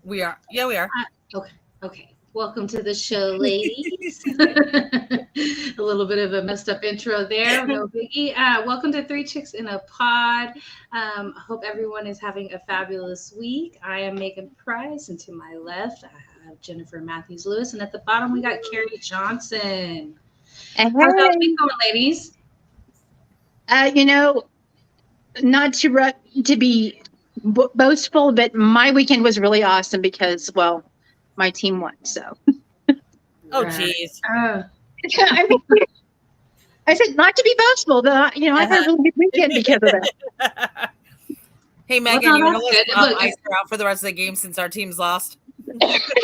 We are. Yeah, we are. Okay. Okay. Welcome to the show, ladies. A little bit of a messed up intro there. No biggie. Welcome to Three Chicks in a Pod. I hope everyone is having a fabulous week. I am Megan Price, and to my left, I have Jennifer Matthews Lewis, and at the bottom, we got Kari Johnson. And How's that week hey, going, ladies? you know, not to be boastful, but my weekend was really awesome because, well, my team won. So, Oh, Right. geez. I mean, I said not to be boastful, but I've had a really good weekend because of that. Hey, Megan, no, you want to that's list good. Look, ice out for the rest of the game since our team's lost?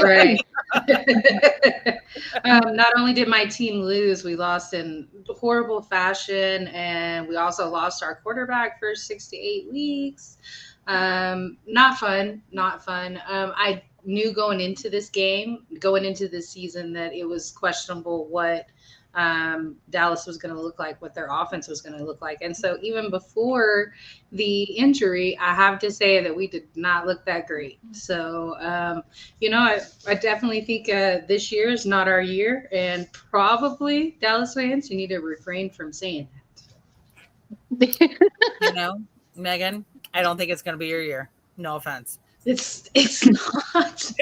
Right. Not only did my team lose, we lost in horrible fashion, and we also lost our quarterback for 6 to 8 weeks. Not fun. Not fun. I knew going into this game, going into this season, that it was questionable what Dallas was going to look like, what their offense was going to look like. And so even before the injury, I have to say that we did not look that great. So, I definitely think this year is not our year. And probably Dallas fans, you need to refrain from saying You know, Megan, I don't think it's going to be your year. No offense. that. It's not.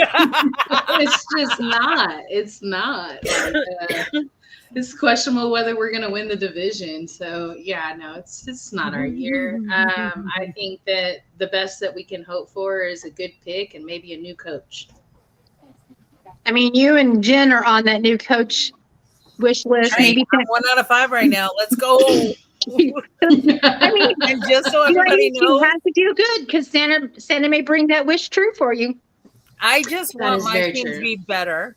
It's just not. It's not. Like, it's questionable whether we're going to win the division. So yeah, no, it's not our year. I think that the best that we can hope for is a good pick and maybe a new coach. I mean, you and Jen are on that new coach wish list. Hey, Maybe I'm 1 out of 5 right now. Let's go. I mean, And just so you everybody knows, have to do good because Santa may bring that wish true for you. I just That want is my very team to true. be better.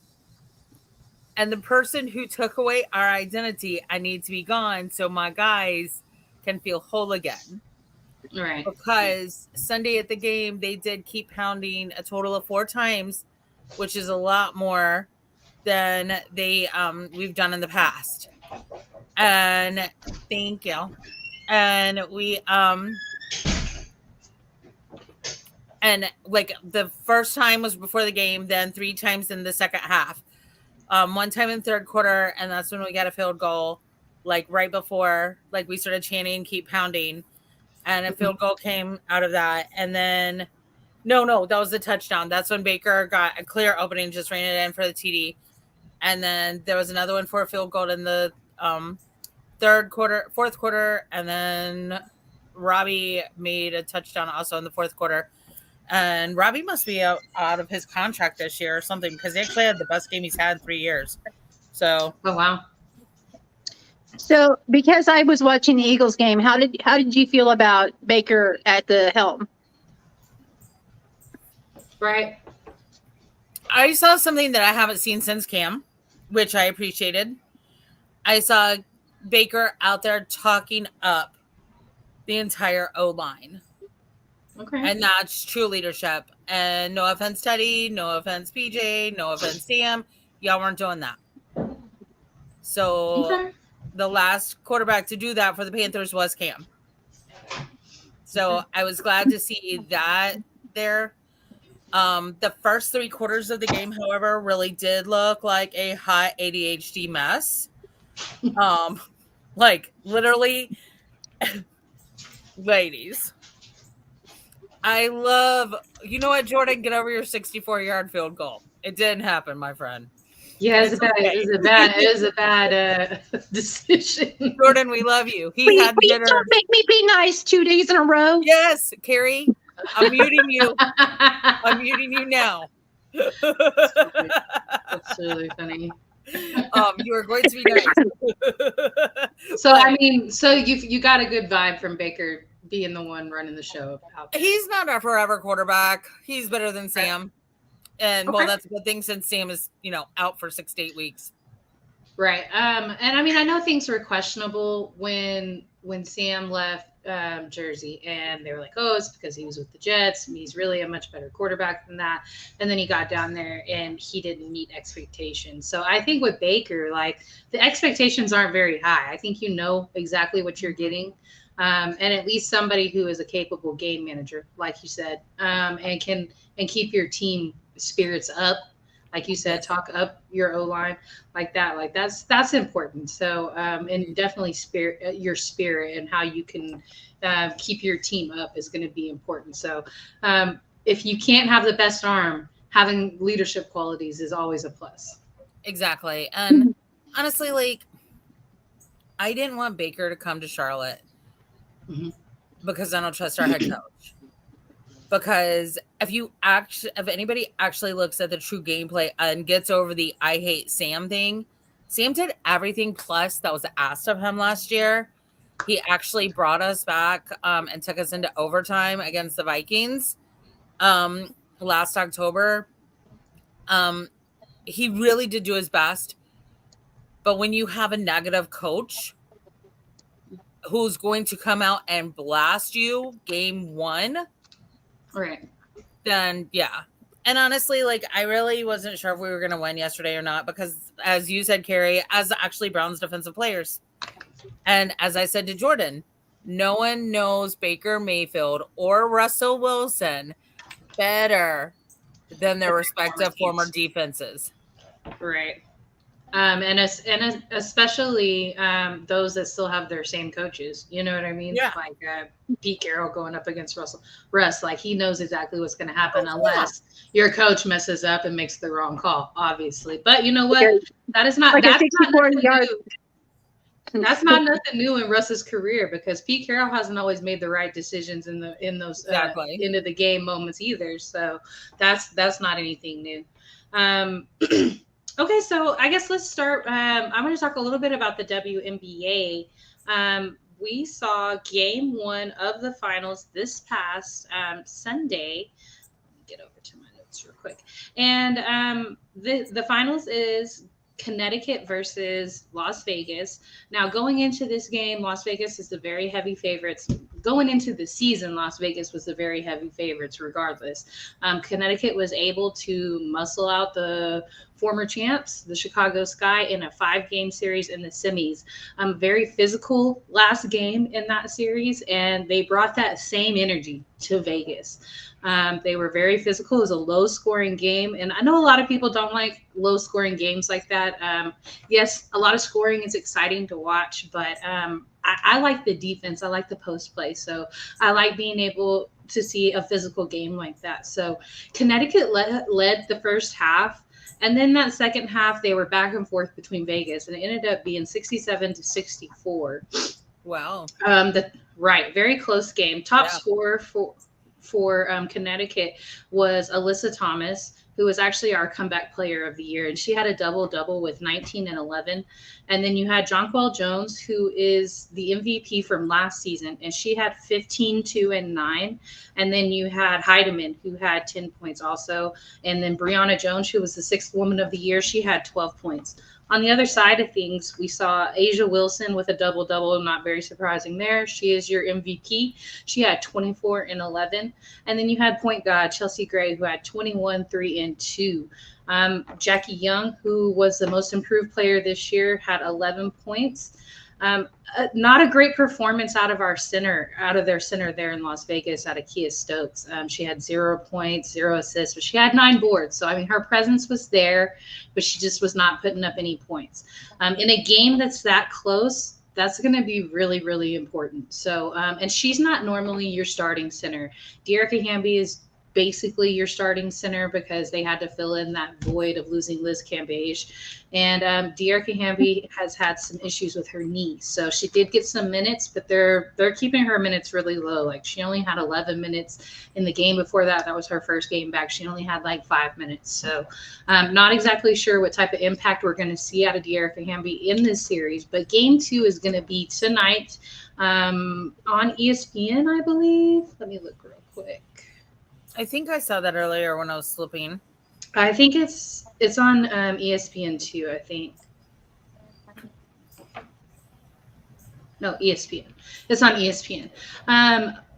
And the person who took away our identity, I need to be gone so my guys can feel whole again. Right. Because Sunday at the game, they did keep pounding a total of 4 times, which is a lot more than we've done in the past. And thank you. And we and like the first time was before the game, then 3 times in the second half. 1 time in third quarter, and that's when we got a field goal, like right before, like we started chanting, keep pounding, and a field goal came out of that. And then, no, that was the touchdown. That's when Baker got a clear opening, just ran it in for the TD. And then there was another one for a field goal in the fourth quarter, and then Robbie made a touchdown also in the fourth quarter. And Robbie must be out of his contract this year or something because he actually had the best game he's had in 3 years. So, Oh wow. So, because I was watching the Eagles game, how did you feel about Baker at the helm? Right. I saw something that I haven't seen since Cam, which I appreciated. I saw Baker out there talking up the entire O-line. Okay. And that's true leadership. And no offense, Teddy. No offense, PJ. No offense, Sam. Y'all weren't doing that. So Okay. the last quarterback to do that for the Panthers was Cam. So I was glad to see that there. The first 3 quarters of the game, however, really did look like a hot ADHD mess. Like literally, ladies. I love, you know what, Jordan, get over your 64-yard field goal. It didn't happen, my friend. Yeah, It's okay. it was a bad decision. Jordan, we love you. He Please, had please dinner. don't make me be nice 2 days in a row. Yes, Carrie, I'm muting you. I'm muting you now. That's really funny. You are going to be nice. So I mean, so you got a good vibe from Baker being the one running the show out there. He's not a forever quarterback. He's better than Sam. And well, Okay. that's a good thing since Sam is, out for 6 to 8 weeks. Right. And I mean, I know things were questionable when Sam left Jersey, and they were like, "Oh, it's because he was with the Jets, and he's really a much better quarterback than that." And then he got down there, and he didn't meet expectations. So I think with Baker, like the expectations aren't very high. I think you know exactly what you're getting, and at least somebody who is a capable game manager, like you said, and can keep your team spirits up. Like you said, talk up your O-line like that. Like that's important. So, and definitely your spirit and how you can keep your team up is going to be important. So, if you can't have the best arm, having leadership qualities is always a plus. Exactly. And honestly, like, I didn't want Baker to come to Charlotte because I don't trust our head coach. Because if anybody actually looks at the true gameplay and gets over the I hate Sam thing, Sam did everything plus that was asked of him last year. He actually brought us back and took us into overtime against the Vikings last October. He really did do his best. But when you have a negative coach who's going to come out and blast you game one, right, then yeah. And honestly, like, I really wasn't sure if we were going to win yesterday or not because, as you said, Kari, as actually Brown's defensive players. And as I said to Jordan, no one knows Baker Mayfield or Russell Wilson better than their respective former defenses. Right. And especially those that still have their same coaches. You know what I mean? Yeah. Like Pete Carroll going up against Russ, like he knows exactly what's going to happen unless your coach messes up and makes the wrong call, obviously. But you know what? That is not that's not nothing new in Russ's career because Pete Carroll hasn't always made the right decisions in those end of the game moments either. So that's not anything new. Okay, so I guess let's start. I'm going to talk a little bit about the WNBA. We saw game one of the finals this past Sunday. Let me get over to my notes real quick. And the finals is Connecticut versus Las Vegas. Now, going into this game, Las Vegas is the very heavy favorites. Going into the season, Las Vegas was the very heavy favorites regardless. Connecticut was able to muscle out the former champs, the Chicago Sky, in a 5-game series in the semis. Very physical last game in that series, and they brought that same energy to Vegas. They were very physical. It was a low-scoring game, and I know a lot of people don't like low-scoring games like that. Yes, a lot of scoring is exciting to watch, but I like the defense. I like the post play, so I like being able to see a physical game like that. So Connecticut led the first half. And then that second half, they were back and forth between Vegas, and it ended up being 67-64. Wow. Very close game. Top scorer for Connecticut was Alyssa Thomas, who was actually our comeback player of the year, and she had a double-double with 19 and 11. And then you had Jonquel Jones, who is the MVP from last season, and she had 15, 2, and 9. And then you had Heidemann, who had 10 points also. And then Brianna Jones, who was the 6th woman of the year, she had 12 points. On the other side of things, we saw Asia Wilson with a double-double, not very surprising there. She is your MVP. She had 24 and 11. And then you had point guard Chelsea Gray, who had 21, 3, and 2. Jackie Young, who was the most improved player this year, had 11 points. Not a great performance out of their center there in Las Vegas, out of Kia Stokes. She had 0 points, 0 assists, but she had 9 boards. So, I mean, her presence was there, but she just was not putting up any points. In a game that's that close, that's going to be really, really important. So, and she's not normally your starting center. Dearica Hamby is basically your starting center because they had to fill in that void of losing Liz Cambage. And Dearica Hamby has had some issues with her knee. So she did get some minutes, but they're keeping her minutes really low. Like she only had 11 minutes in the game before that. That was her first game back. She only had like 5 minutes. So not exactly sure what type of impact we're going to see out of Dearica Hamby in this series. But game 2 is going to be tonight on ESPN, I believe. Let me look real quick. I think I saw that earlier when I was slipping. I think it's on ESPN too, I think. No, ESPN. It's on ESPN.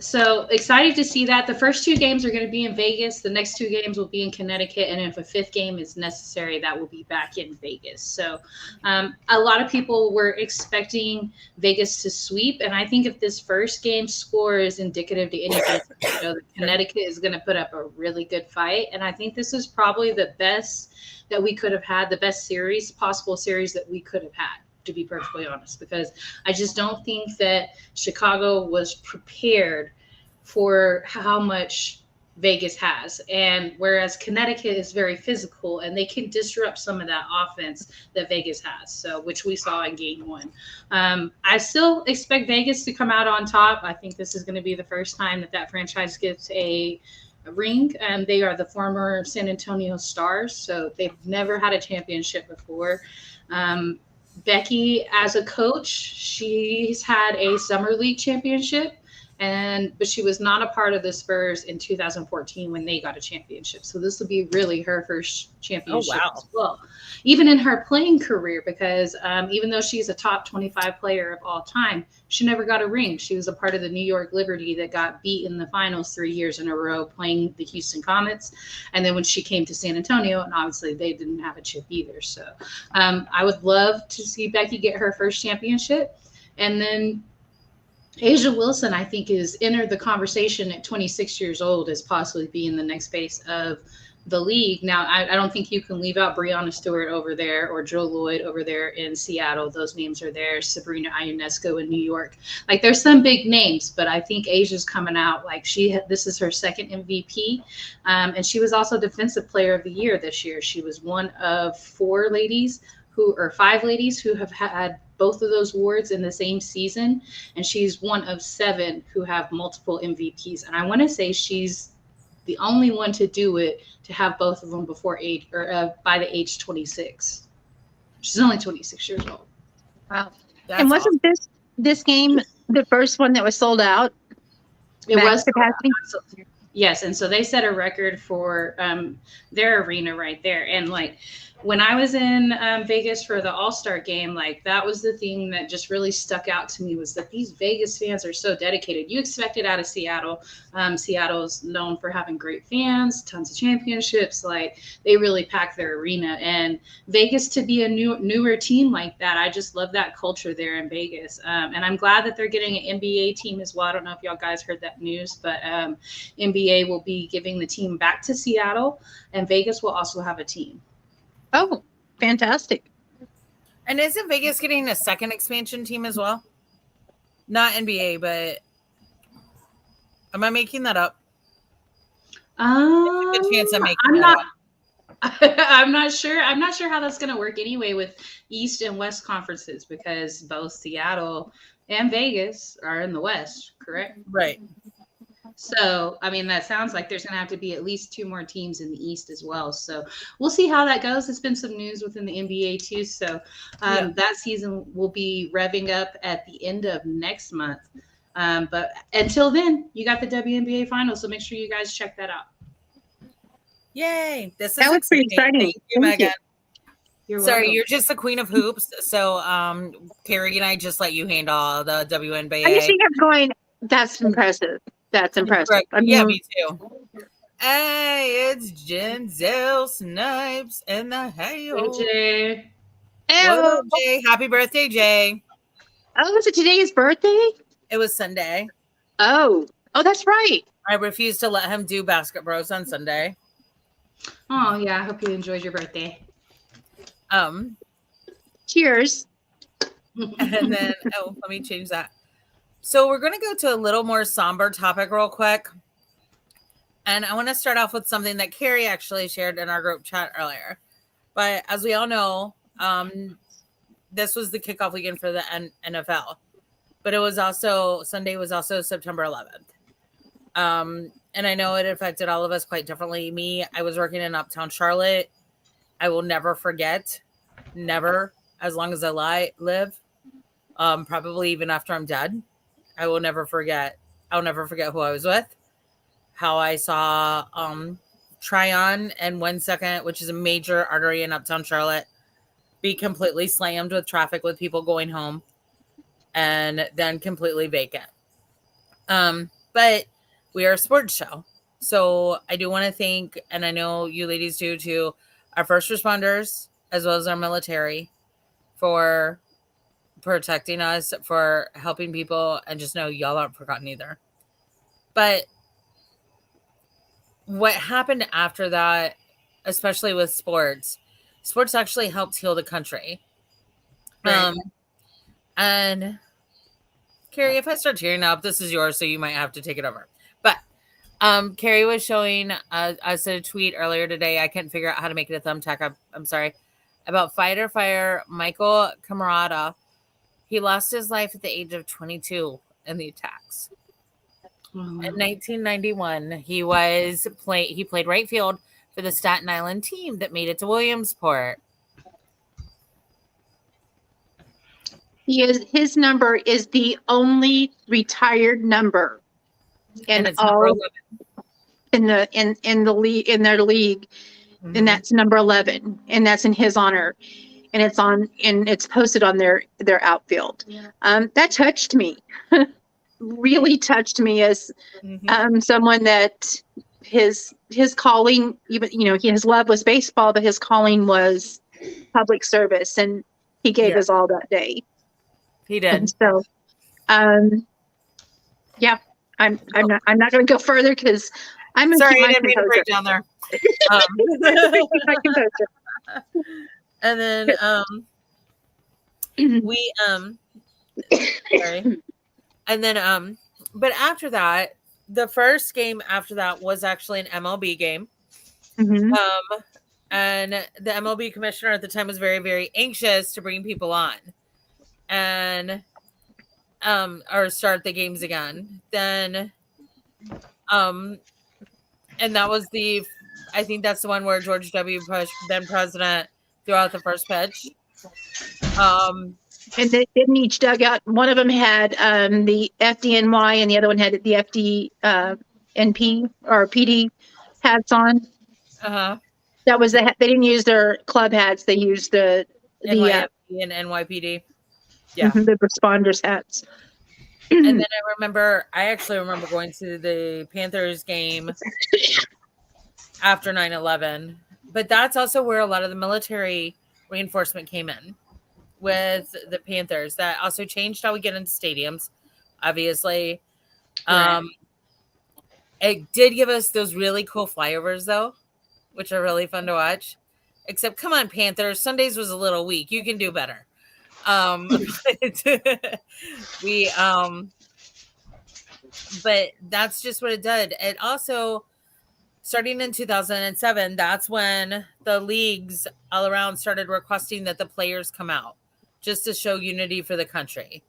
So excited to see that. The first 2 games are going to be in Vegas. The next 2 games will be in Connecticut. And if a 5th game is necessary, that will be back in Vegas. So a lot of people were expecting Vegas to sweep. And I think if this first game score is indicative to anything, that Connecticut is going to put up a really good fight. And I think this is probably the best that we could have had, the best possible series that we could have had, to be perfectly honest, because I just don't think that Chicago was prepared for how much Vegas has. And whereas Connecticut is very physical and they can disrupt some of that offense that Vegas has, so which we saw in game 1. I still expect Vegas to come out on top. I think this is going to be the first time that franchise gets a ring. They are the former San Antonio Stars, so they've never had a championship before. Becky, as a coach, she's had a summer league championship, but she was not a part of the Spurs in 2014 when they got a championship. So this will be really her first championship as well, even in her playing career, because even though she's a top 25 player of all time, she never got a ring. She was a part of the New York Liberty that got beat in the finals 3 years in a row playing the Houston Comets. And then when she came to San Antonio, and obviously they didn't have a chip either. So I would love to see Becky get her first championship. And then Asia Wilson, I think, is entered the conversation at 26 years old as possibly being the next face of the league. Now, I don't think you can leave out Breanna Stewart over there or Joe Lloyd over there in Seattle. Those names are there. Sabrina Ionesco in New York. Like, there's some big names, but I think Asia's coming out like this is her second MVP. And she was also Defensive Player of the Year this year. She was one of 5 ladies who have had both of those awards in the same season. And she's one of 7 who have multiple MVPs. And I want to say she's the only one to do it, to have both of them by the age 26. She's only 26 years old. Wow. And wasn't this game the first one that was sold out? It was capacity. Yes. And so they set a record for their arena right there. And like, when I was in Vegas for the All-Star game, like, that was the thing that just really stuck out to me, was that these Vegas fans are so dedicated. You expect it out of Seattle. Seattle's known for having great fans, tons of championships. Like, they really pack their arena. And Vegas, to be a newer team like that, I just love that culture there in Vegas. And I'm glad that they're getting an NBA team as well. I don't know if y'all guys heard that news, but NBA will be giving the team back to Seattle, and Vegas will also have a team. Oh, fantastic. And isn't Vegas getting a second expansion team as well? Not NBA, but am I making that up? There's a good chance I'm making that up. I'm not sure. I'm not sure how that's going to work anyway with East and West conferences, because both Seattle and Vegas are in the West, correct? Right. So, I mean, that sounds like there's going to have to be at least 2 more teams in the East as well. So we'll see how that goes. There's been some news within the NBA too. So that season will be revving up at the end of next month. But until then, you got the WNBA finals. So make sure you guys check that out. Yay. That was pretty exciting. Thank you, Megan. You're Sorry, welcome. you're just the queen of hoops. So Kari and I just let you handle the WNBA. I just kept going, that's impressive. That's impressive. Right. I mean, Yeah, me too. Hey, it's Jenzel Snipes in the Hey, house. Jay. What up, Jay? Happy birthday, Jay. Oh, is it today's birthday? It was Sunday. Oh, that's right. I refused to let him do Basket Bros on Sunday. Oh, yeah. I hope you enjoyed your birthday. Cheers. And then, let me change that. So we're going to go to a little more somber topic real quick. And I want to start off with something that Kari actually shared in our group chat earlier. But as we all know, this was the kickoff weekend for the NFL. But it was also, Sunday was also September 11th. And I know it affected all of us quite differently. Me, I was working in Uptown Charlotte. I will never forget, never, as long as I live, probably even after I'm dead. I will never forget. I'll never forget who I was with, how I saw Tryon and 1 Second, which is a major artery in Uptown Charlotte, be completely slammed with traffic with people going home. and then completely vacant. But we are a sports show. So I do want to thank, and I know you ladies do too, our first responders as well as our military for protecting us, for helping people, and just know y'all aren't forgotten either. But what happened after that, especially with sports actually helped heal the country. Right. And Kari, if I start tearing up, this is yours, so you might have to take it over. But Kari was showing us a tweet earlier today. I couldn't figure out how to make it a thumbtack. I'm sorry. About fighter fire Michael Camarada. He lost his life at the age of 22 in the attacks. In 1991, he played right field for the Staten Island team that made it to Williamsport. His number is the only retired number And in it's number 11. in the league, in their league, and that's number 11, and that's in his honor, and it's posted on their outfield. That touched me, really touched me as someone that his calling, even his love was baseball, but his calling was public service, and he gave us all that day. He did. And so, yeah, I'm not going to go further because I'm sorry, I didn't mean to break down there. And then we sorry. And then but after that, the first game after that was actually an MLB game. And the MLB commissioner at the time was very, very anxious to bring people on and or start the games again. Then and that was I think that's the one where George W. Bush, then president, threw out the first pitch. And they didn't each dugout. One of them had the FDNY, and the other one had the FDNP or PD hats on. That was they didn't use their club hats. They used the NYFD and NYPD. Yeah, the responders hats. And then I actually remember going to the Panthers game after 9/11, but that's also where a lot of the military reinforcement came in with the Panthers. That also changed how we get into stadiums, obviously. Right. It did give us those really cool flyovers, though, which are really fun to watch. Except, come on, Panthers. Sundays was a little weak. You can do better. But that's just what it did. It also, starting in 2007, that's when the leagues all around started requesting that the players come out just to show unity for the country.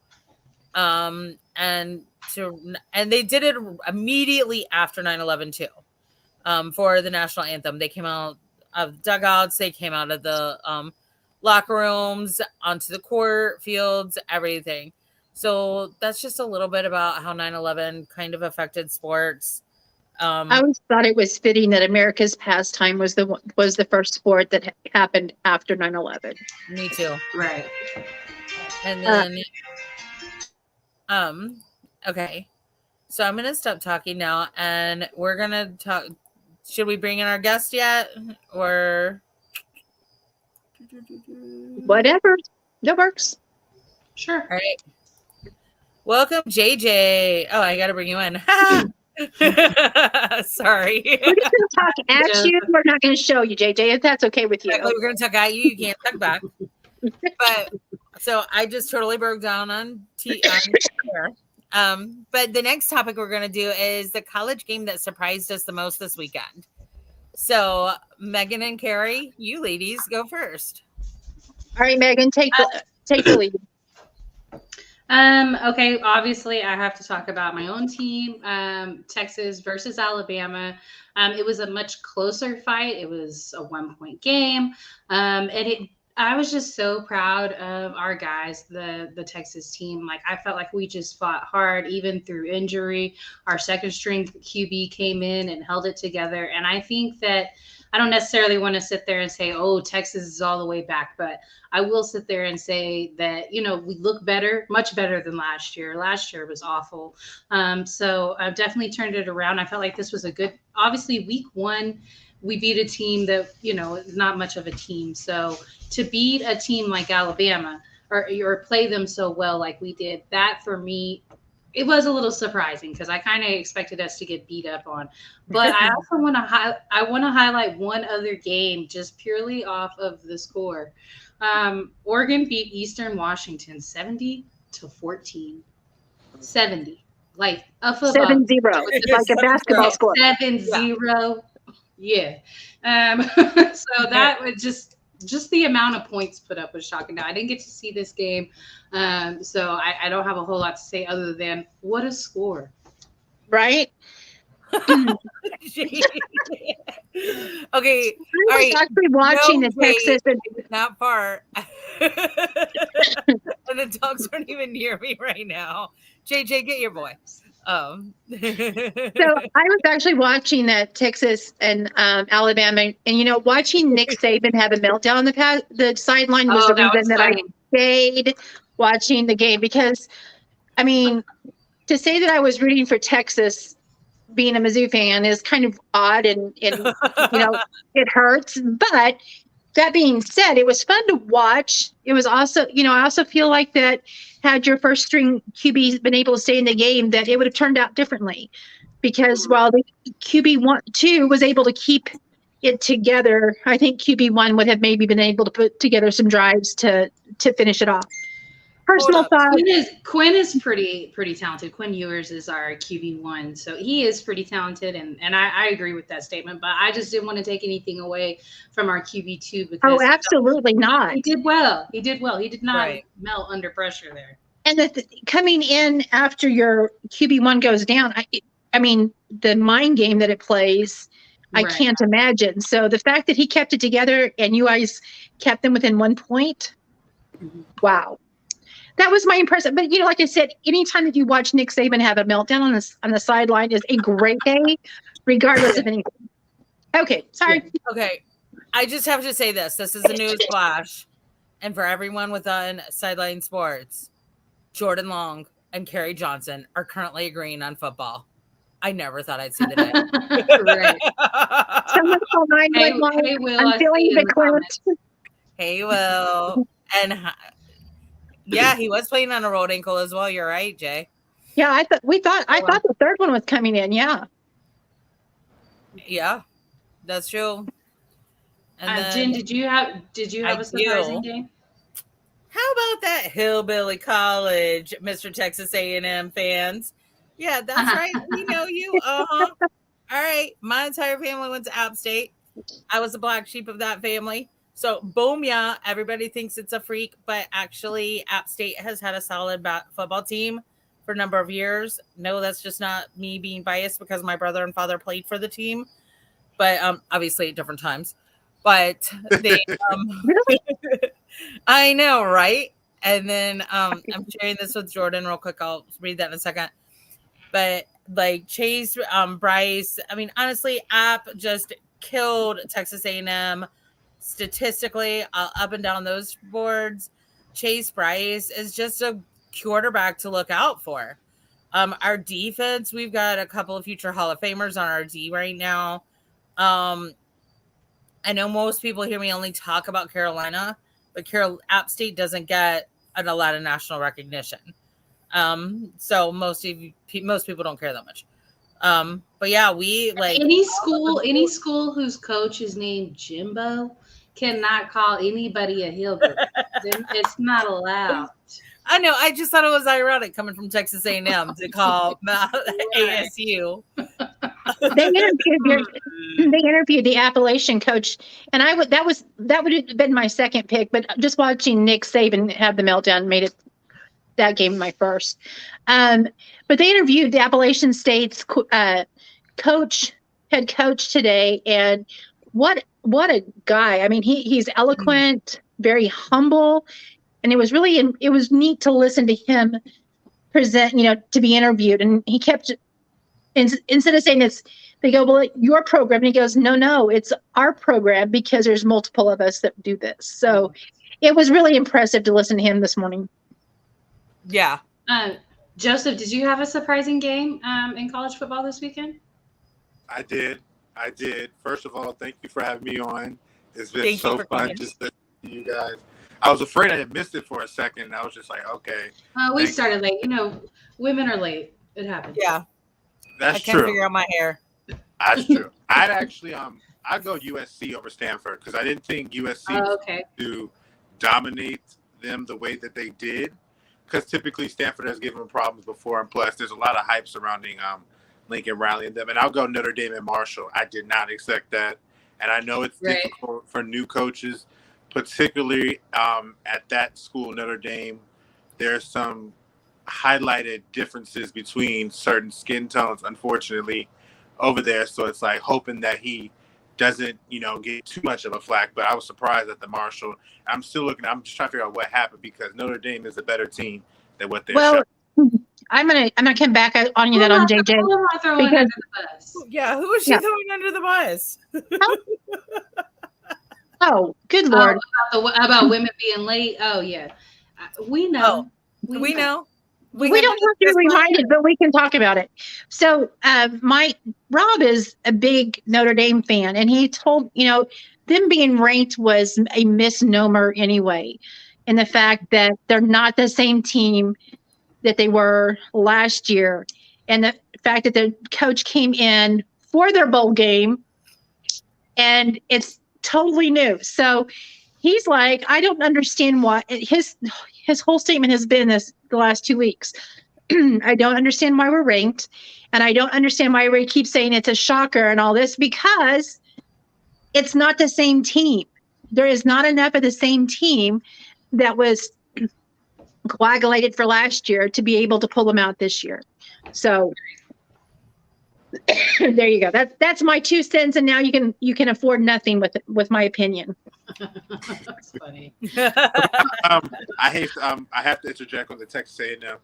And they did it immediately after 9/11 too. For the national anthem, they came out of dugouts, they came out of the locker rooms, onto the court fields, everything. So that's just a little bit about how 9/11 kind of affected sports. I always thought it was fitting that America's pastime was the first sport that happened after 9/11. Me too. Right. And then, okay. So I'm going to stop talking now, and we're going to talk. Should we bring in our guest yet? Or whatever. That works. Sure. All right. Welcome, JJ. Oh, I got to bring you in. Sorry. We're just going to talk at you. We're not going to show you, JJ, if that's okay with you. Exactly. We're going to talk at you. You can't talk back. But so I just totally broke down on here. But the next topic we're going to do is the college game that surprised us the most this weekend. So Megan and Kari, you ladies go first. All right, Megan, take the lead. Okay, obviously I have to talk about my own team, Texas versus Alabama. It was a much closer fight. It was a 1-point game. And it I was just so proud of our guys, the Texas team. Like I felt like we just fought hard, even through injury. Our second string QB came in and held it together. And I think that I don't necessarily want to sit there and say, "Oh, Texas is all the way back," but I will sit there and say that we look better, much better than last year. Last year was awful. So I've definitely turned it around. I felt like this was a good. Obviously, week one, we beat a team that is not much of a team. So to beat a team like Alabama or play them so well like we did, that for me, it was a little surprising because I kind of expected us to get beat up on. But I also want to highlight one other game just purely off of the score. Oregon beat Eastern Washington 70-14. 70, like a football 7-0, like a basketball score. 7-0. Yeah. So that was just the amount of points put up was shocking. Now I didn't get to see this game, so I don't have a whole lot to say other than what a score, right? Okay, all right. Actually watching the Texas, not far, and the dogs aren't even near me right now. JJ, get your boy. So I was actually watching that Texas and Alabama, and watching Nick Saban have a meltdown on the sideline was the reason that I stayed watching the game, because I mean, to say that I was rooting for Texas, being a Mizzou fan, is kind of odd, and it hurts. But that being said, it was fun to watch. It was also, I also feel like that had your first string QB been able to stay in the game, that it would have turned out differently, because while the QB2 was able to keep it together, I think QB1 would have maybe been able to put together some drives to finish it off. Personal thought. Quinn is pretty talented. Quinn Ewers is our QB1, so he is pretty talented, and I agree with that statement. But I just didn't want to take anything away from our QB2 because absolutely not. He did well. He did not melt under pressure there. And coming in after your QB1 goes down, I mean, the mind game that it plays, I can't imagine. So the fact that he kept it together and you guys kept them within 1 point, wow. That was my impression. But, like I said, anytime that you watch Nick Saban have a meltdown on the sideline is a great day, regardless of anything. Okay, sorry. Okay, I just have to say this. This is a news flash. And for everyone within Sideline Sports, Jordan Long and Kari Johnson are currently agreeing on football. I never thought I'd see the day. Someone call 911. Hey, Will, I'm feeling the Clint. Hey, Will. And yeah, he was playing on a rolled ankle as well. You're right, Jay. Yeah, I thought the third one was coming in. Yeah. Yeah, that's true. And Jen, did you have a surprising game? How about that hillbilly college, Mr. Texas A&M fans? Yeah, that's right. We know you. All right. My entire family went to App State. I was the black sheep of that family. So, boom, yeah, everybody thinks it's a freak, but actually App State has had a solid football team for a number of years. No, that's just not me being biased because my brother and father played for the team, but obviously at different times. But they, I know, right? And then I'm sharing this with Jordan real quick. I'll read that in a second. But like Chase, Bryce, I mean, honestly, App just killed Texas A&M statistically up and down those boards. Chase Bryce is just a quarterback to look out for. Our defense, we've got a couple of future Hall of Famers on our D right now. I know most people hear me only talk about Carolina, but App State doesn't get a lot of national recognition. So most people don't care that much. But yeah, we like any school whose coach is named Jimbo cannot call anybody a hillbilly. It's not allowed. I know. I just thought it was ironic coming from Texas A&M to call ASU. They interviewed the Appalachian coach, and that would have been my second pick. But just watching Nick Saban have the meltdown made it that game my first. But they interviewed the Appalachian State's head coach today, and what a guy! I mean, he's eloquent, very humble, and it was neat to listen to him present, to be interviewed. And he kept, instead of saying they go, well, your program, and he goes, no, it's our program because there's multiple of us that do this. So it was really impressive to listen to him this morning. Yeah. Joseph, did you have a surprising game in college football this weekend? I did. First of all, thank you for having me on. It's been so fun just listening to you guys. I was afraid I had missed it for a second. I was just like, okay. We started late. Women are late. It happens. Yeah. That's true. I can't figure out my hair. That's true. I'd actually I'd go USC over Stanford because I didn't think USC was going to dominate them the way that they did. Because typically Stanford has given them problems before, and plus there's a lot of hype surrounding Lincoln Riley and them. And I'll go Notre Dame and Marshall. I did not expect that, and I know it's difficult for new coaches, particularly at that school, Notre Dame. There's some highlighted differences between certain skin tones, unfortunately, over there. So it's like hoping that he doesn't, get too much of a flack. But I was surprised at the Marshall. I'm still looking. I'm just trying to figure out what happened because Notre Dame is a better team than what they're showing. I'm gonna come back on you that on JJ. Yeah, who was she throwing under the bus? Oh, good Lord! About women being late. Oh yeah, we know. We know. We don't have to be reminded, but we can talk about it. So, Rob is a big Notre Dame fan, and he told them being ranked was a misnomer anyway, and the fact that they're not the same team that they were last year, and the fact that the coach came in for their bowl game, and it's totally new. So he's like, I don't understand why his whole statement has been this the last 2 weeks. I don't understand why we're ranked, and I don't understand why we keep saying it's a shocker and all this, because it's not the same team. There is not enough of the same team that was coagulated for last year to be able to pull them out this year. So there you go. That's my 2 cents, and now you can afford nothing with my opinion. That's funny. I have to interject on the Texas A&M.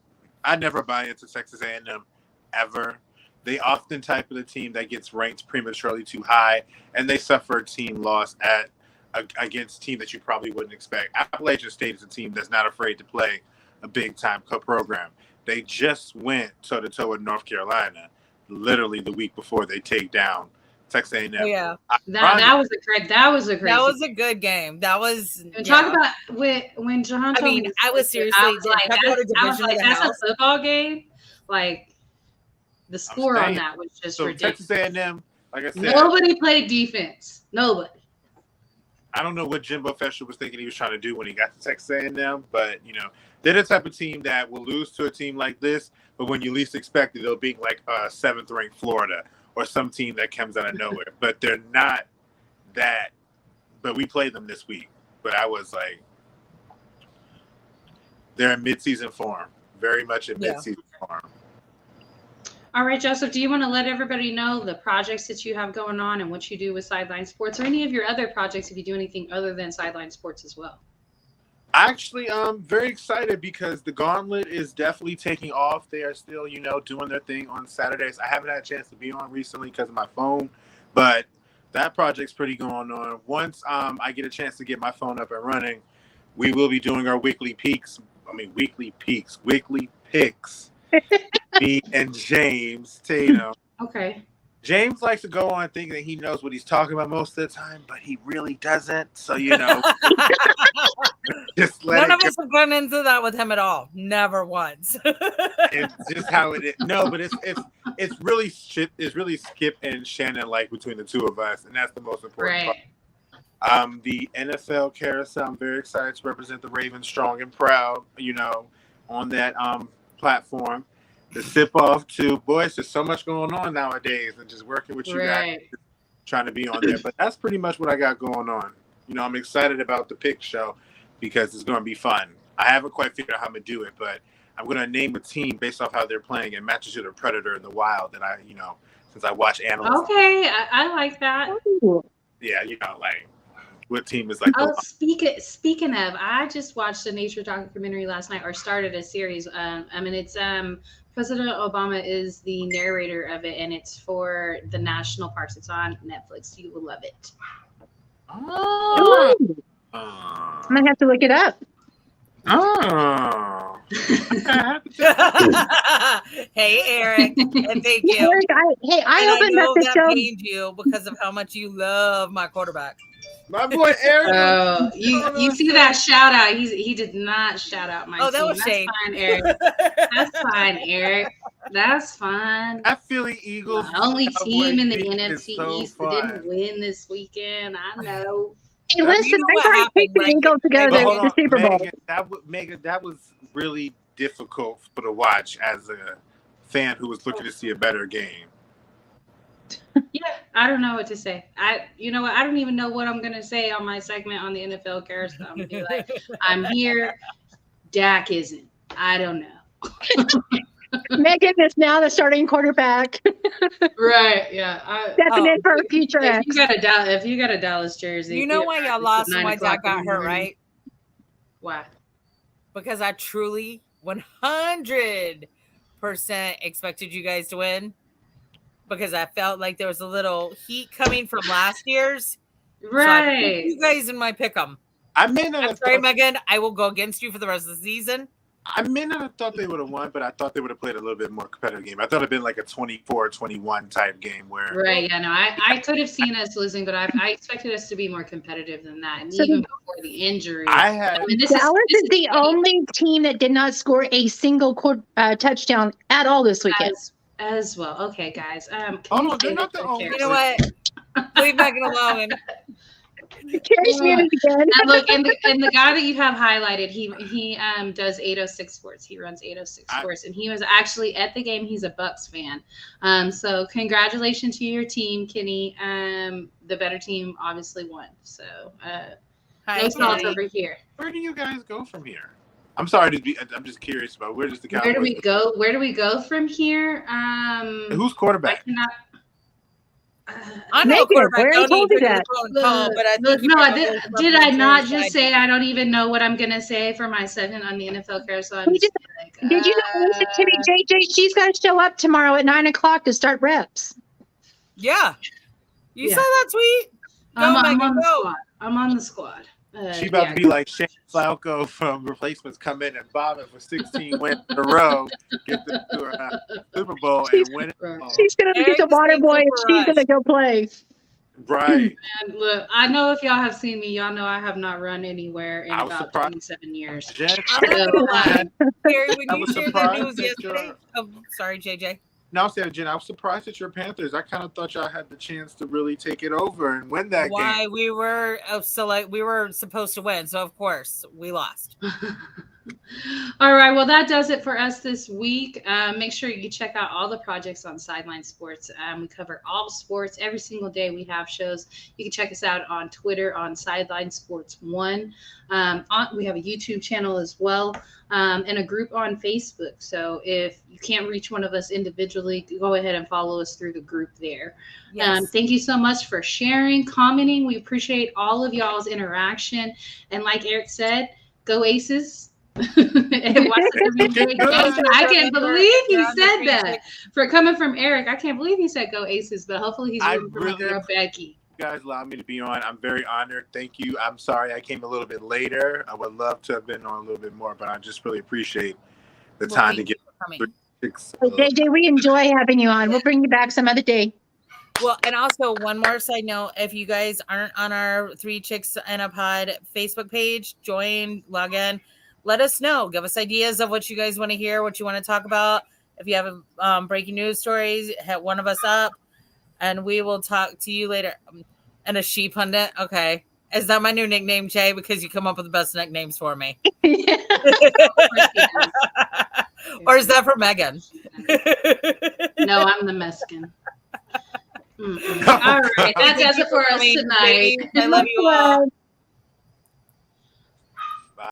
I never buy into Texas A&M ever. They often type of the team that gets ranked prematurely too high, and they suffer a team loss against a team that you probably wouldn't expect. Appalachian State is a team that's not afraid to play a big-time program. They just went toe-to-toe with North Carolina literally the week before they take down Texas A&M. Oh, yeah. That was a good game. That was talk about when John told me. I was seriously that's a football game. Like the score on that was just ridiculous. Texas A&M, like I said, nobody played defense. Nobody. I don't know what Jimbo Fisher was thinking he was trying to do when he got to Texas A&M, but they're the type of team that will lose to a team like this, but when you least expect it, they'll be like 7th ranked Florida or some team that comes out of nowhere. But they're not that. But we played them this week. But I was like, they're in midseason form, very much in midseason form. All right, Joseph, do you want to let everybody know the projects that you have going on and what you do with Sideline Sports, or any of your other projects if you do anything other than Sideline Sports as well? Actually, I'm very excited because the Gauntlet is definitely taking off. They are still, doing their thing on Saturdays. I haven't had a chance to be on recently because of my phone, but that project's pretty going on. Once I get a chance to get my phone up and running, we will be doing our weekly picks. Me and James Tatum. Okay. James likes to go on thinking that he knows what he's talking about most of the time, but he really doesn't. So, just let None of us have gone into that with him at all. Never once. It's just how it is. No, but it's really Skip and Shannon like between the two of us, and that's the most important part. The NFL carousel, I'm very excited to represent the Ravens strong and proud, on that platform. The sip off too, boys. There's so much going on nowadays, and just working with you guys, trying to be on there. But that's pretty much what I got going on. I'm excited about the pick show because it's going to be fun. I haven't quite figured out how I'm gonna do it, but I'm going to name a team based off how they're playing and matches to the predator in the wild. And since I watch animals. Okay, I like that. Yeah, what team is like. Oh, speaking of, I just watched a nature documentary last night, or started a series. It's President Obama is the narrator of it, and it's for the national parks. It's on Netflix. You will love it. Oh. I'm gonna have to look it up. Oh. Hey, Eric, and thank you. Eric, I opened up the show. Pained you because of how much you love my quarterback. My boy Eric. Oh, you see that shout out? He did not shout out my team. That was shade. Fine, Eric. That's fine, Eric. That's fine. That Philly Eagles, the only team in the NFC so East that didn't win this weekend. I know. Hey, listen, I already picked the Eagles to go to the Super Bowl. Megan, that was really difficult to watch as a fan who was looking to see a better game. Yeah, I don't know what to say. You know what? I don't even know what I'm gonna say on my segment on the NFL Carousel. I'm gonna be like, I'm here. Dak isn't. I don't know. Megan is now the starting quarterback. Right. Yeah. Stepping in for a future. If you got a Dallas jersey, you know why y'all lost and why Dak got hurt, right? Why? Because I truly 100% expected you guys to win. Because I felt like there was a little heat coming from last year's. Right. So you guys in my pick'em. I may not have sorry, Megan. I will go against you for the rest of the season. I may not have thought they would have won, but I thought they would have played a little bit more competitive game. I thought it'd been like a 24-21 type game where. Right. Yeah. No, I could have seen us losing, but I expected us to be more competitive than that. And even before the injury, Dallas is the only team that did not score a single touchdown at all this weekend. As well. Okay, guys. They're not the only. You know what? Leave Megan alone. Carrie's muted again. And look, and the guy that you have highlighted, he does 806 Sports. He runs 806 Sports, and he was actually at the game. He's a Bucks fan. So congratulations to your team, Kenny. The better team obviously won. So no thoughts over here. Where do you guys go from here? I'm sorry I'm just curious about where does the Cowboys Where do we go from here? Who's quarterback? I know quarterback. Where told you that? Did I not just say I don't even know what I'm gonna say for my segment on the NFL Carousel? Did you know Timmy JJ? She's got to show up tomorrow at 9:00 to start reps. Yeah, you saw that tweet. I'm on the squad. She about to be like Shane Falco from Replacements, come in and bomb it for 16 wins in a row, get them to a Super Bowl and win it. She's going to be the water boy and she's going to go play. Right. And look, I know if y'all have seen me, y'all know I have not run anywhere in about 27 years. Gary, when you shared the news yesterday, sorry, JJ. No, Jen, I was surprised that your Panthers. I kind of thought y'all had the chance to really take it over and win that game. We were we were supposed to win, so of course we lost. All right, well, that does it for us this week. Make sure you check out all the projects on Sideline Sports. We cover all sports every single day. We have shows. You can check us out on Twitter on Sideline Sports 1. We have a YouTube channel as well, and a group on Facebook. So if you can't reach one of us individually, go ahead and follow us through the group there. Yes. Thank you so much for sharing, commenting. We appreciate all of y'all's interaction. And like Eric said, go Aces. I can't believe he said that. For coming from Eric, I can't believe he said go Aces, but hopefully he's rooting for my girl Becky. You guys allowed me to be on. I'm very honored. Thank you. I'm sorry I came a little bit later. I would love to have been on a little bit more, but I just really appreciate the time to get JJ, we enjoy having you on. We'll bring you back some other day. Well, and also one more side note, if you guys aren't on our 3 Chicks and a Pod Facebook page, join, log in. Let us know. Give us ideas of what you guys want to hear, what you want to talk about. If you have breaking news stories, hit one of us up, and we will talk to you later. And a she pundit? Okay. Is that my new nickname, Jay? Because you come up with the best nicknames for me. Or is that for Megan? No, I'm the Meskin. All right. That does it for us tonight. I love you all.